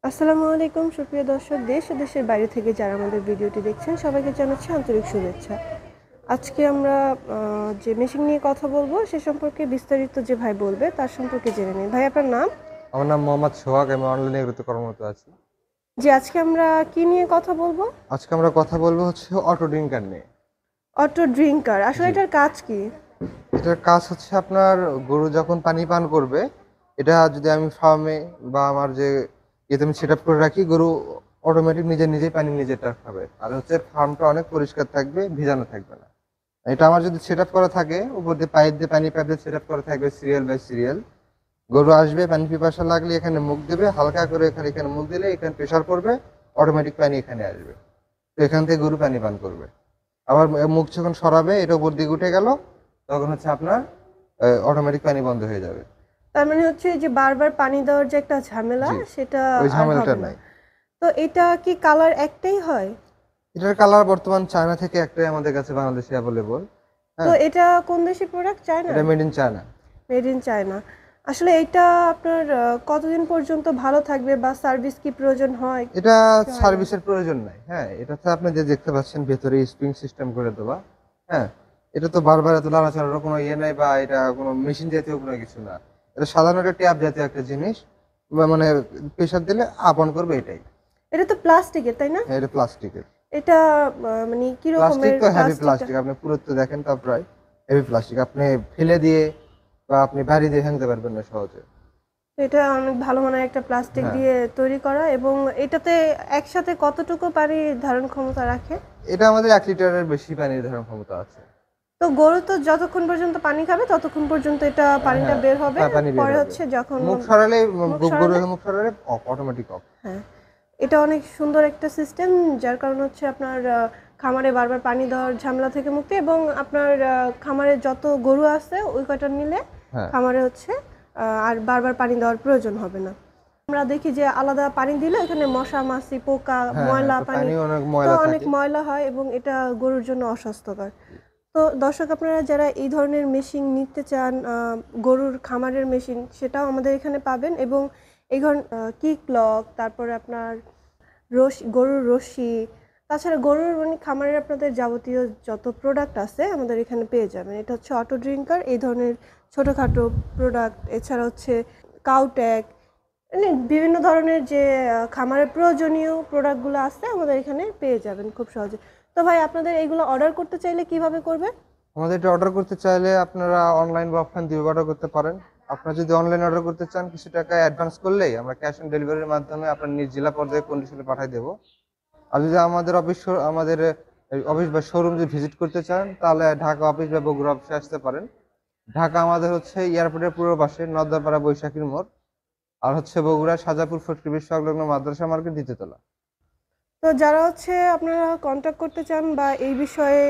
আসসালামু আলাইকুম সুপ্রিয় দর্শক, দেশ ও দেশের বাইরে থেকে যারা আমাদের ভিডিওটি দেখছেন সবাইকে জানাচ্ছি আন্তরিক শুভেচ্ছা। আজকে আমরা যে মেশিন নিয়ে কথা বলবো সে সম্পর্কে বিস্তারিত যে ভাই বলবে তার সম্পর্কে জেনে নিই। ভাই, আপনার নাম? আমার নাম মোহাম্মদ সোহাগ। আমি অনলাইনে এগ্রোতে কর্মরত আছি। যে আজকে আমরা কি নিয়ে কথা বলবো? আজকে আমরা কথা বলবো হচ্ছে অটো ড্রিঙ্কার নিয়ে। অটো ড্রিঙ্কার আসলে জি, এটার কাজ কি? এটার কাজ হচ্ছে আপনার গরু যখন পানি পান করবে, এটা যদি আমি ফার্মে বা আমার যে ইয়েতে আমি সেট আপ করে রাখি, গরু অটোমেটিক নিজেই পানি নিজেরটা খাবে। আর হচ্ছে ফার্মটা অনেক পরিষ্কার থাকবে, ভিজানো থাকবে না। এটা আমার যদি সেট আপ করা থাকে, উপর দিয়ে পাইপ দিয়ে পানি পাইপ দিয়ে সেট আপ করা থাকবে সিরিয়াল বাই সিরিয়াল। গরু আসবে, পানি পিপাসা লাগলে এখানে মুখ দেবে, হালকা করে এখানে মুখ দিলে এখানে প্রেসার পড়বে, অটোমেটিক পানি এখানে আসবে। তো এখান থেকে গরু পানি পান করবে। আবার মুখ যখন সরাবে, এটা উপর দিকে উঠে গেল, তখন হচ্ছে আপনার অটোমেটিক পানি বন্ধ হয়ে যাবে। তার মানে হচ্ছে যে বারবার পানি দেওয়ার যে একটা ঝামেলা জি, সেটা ওই আর ঝামেলাটা হবে না। নাই। তো এটা কি কালার একটাই হয়? এটার কালার বর্তমান চায়না থেকে একটাই আমাদের কাছে বাংলাদেশে অ্যাভেলেবল। তো হ্যাঁ, এটা কোন দেশের প্রোডাক্ট? চায়না? এটা made in China. Made in China. আসলে এটা আপনার কতদিন পর্যন্ত ভালো থাকবে বা সার্ভিস কি প্রয়োজন হয়? এটা কি হয় না? সার্ভিসের প্রয়োজন নাই। হ্যাঁ, এটাতে আপনি যে দেখতে পাচ্ছেন ভেতরে স্প্রিং সিস্টেম করে দেওয়া। হ্যাঁ, এটা তো বারবার এত নাড়াচাড়ার কোনো ইয়ে নাই, বা এটা কোনো মেশিন জাতীয় কোনো কিছু না। এটা সাধারণ একটা ট্যাপ জাতীয় একটা জিনিস, বা মানে প্রেসার দিলে আপ অন করবে, এটাই। এটা তো প্লাস্টিকের, তাই না? হ্যাঁ, এটা প্লাস্টিকের। এটা মানে কি প্লাস্টিক রকমের তো হেভি প্লাস্টিকটা? প্লাস্টিক, আপনি পুরুত্ব দেখেন তো প্রায় হেভি প্লাস্টিক। আপনি ফেলে দিয়ে বা আপনি বাড়ি দিয়ে ভাঙতে পারবেন না সহজে। এটা অনেক ভালো মানের একটা প্লাস্টিক হ্যাঁ, দিয়ে তৈরি করা, এবং এটাতে একসাথে কতটুকু পানি ধারণ ক্ষমতা রাখে? এটা আমাদের 1 লিটারের বেশি পানির ধারণ ক্ষমতা আছে। তো গরু তো যতক্ষণ পর্যন্ত পানি খাবে ততক্ষণ পর্যন্ত এটা পানিটা হ্যাঁ, বের হবে। পানি বের পরে হবে। হচ্ছে যখন মুখ সরালে, মুখ গরু সরালে, মুখ সরালে অফ, অটোমেটিক অফ। হ্যাঁ, এটা অনেক সুন্দর একটা সিস্টেম, যার কারণে হচ্ছে আপনার খামারে বারবার পানি দেওয়ার ঝামেলা থেকে মুক্তি, এবং আপনার খামারে যত গরু আছে ওই কয়টা নিলে হ্যাঁ, খামারে হচ্ছে আর বারবার পানি দেওয়ার প্রয়োজন হবে না। আমরা দেখি যে আলাদা পানি দিলে এখানে মশা মাছি পোকা হ্যাঁ, হ্যাঁ, ময়লা তো পানি, পানি অনেক তো ময়লা অনেক থাকে। ময়লা হয় এবং এটা গরুর জন্য অস্বাস্থ্যকর। তো দর্শক, আপনারা যারা এই ধরনের মেশিন নিতে চান, গরুর খামারের মেশিন, সেটাও আমাদের এখানে পাবেন। এবং এই ধরনের কিক লক, তারপরে আপনার গরুর রশি, তাছাড়া গরুর মানে খামারের আপনাদের যাবতীয় যত প্রোডাক্ট আছে আমাদের এখানে পেয়ে যাবেন। এটা হচ্ছে অটো ড্রিঙ্কার, এই ধরনের ছোটোখাটো প্রোডাক্ট, এছাড়া হচ্ছে কাউট্যাক, মানে বিভিন্ন ধরনের যে খামারের প্রয়োজনীয় প্রোডাক্টগুলো আছে আমাদের এখানে পেয়ে যাবেন খুব সহজে। তো ভাই, আপনাদের এইগুলো অর্ডার করতে চাইলে কিভাবে করবে? আমাদের এটা অর্ডার করতে চাইলে আপনারা অনলাইন বা অফলাইন দুই অর্ডার করতে পারেন। আপনারা যদি অনলাইন অর্ডার করতে চান, কিছু টাকা অ্যাডভান্স করলেই আমরা ক্যাশ অন ডেলিভারির মাধ্যমে আপনার নিজ জেলা পর্যায়ে কন্ডিশনে পাঠিয়ে দেবো। আর যদি আমাদের অফিস বা শোরুম যদি ভিজিট করতে চান, তাহলে ঢাকা অফিস বা বগুড়া অফিসে আসতে পারেন। ঢাকা আমাদের হচ্ছে এয়ারপোর্টের পূর্ব পাশে নর্দাপাড়া বৈশাখীর মোড়। আর হচ্ছে বগুড়া সাজাপুর ফটকিবির সংলগ্ন মাদ্রাসা মার্কেট, দ্বিতীয়তলা। তো যারা হচ্ছে আপনারা কন্ট্যাক্ট করতে চান বা এই বিষয়ে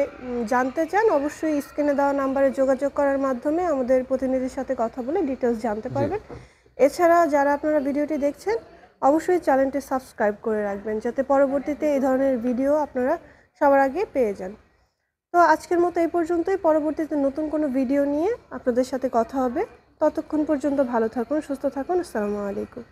জানতে চান, অবশ্যই স্ক্রিনে দেওয়া নাম্বারে যোগাযোগ করার মাধ্যমে আমাদের প্রতিনিধির সাথে কথা বলে ডিটেলস জানতে জি, পারবেন। এছাড়া যারা আপনারা ভিডিওটি দেখছেন, অবশ্যই চ্যানেলটি সাবস্ক্রাইব করে রাখবেন যাতে পরবর্তীতে এই ধরনের ভিডিও আপনারা সবার আগে পেয়ে যান। তো আজকের মতো এই পর্যন্তই। পরবর্তীতে নতুন কোনো ভিডিও নিয়ে আপনাদের সাথে কথা হবে। ততক্ষণ পর্যন্ত ভালো থাকুন, সুস্থ থাকুন। আসসালামু আলাইকুম।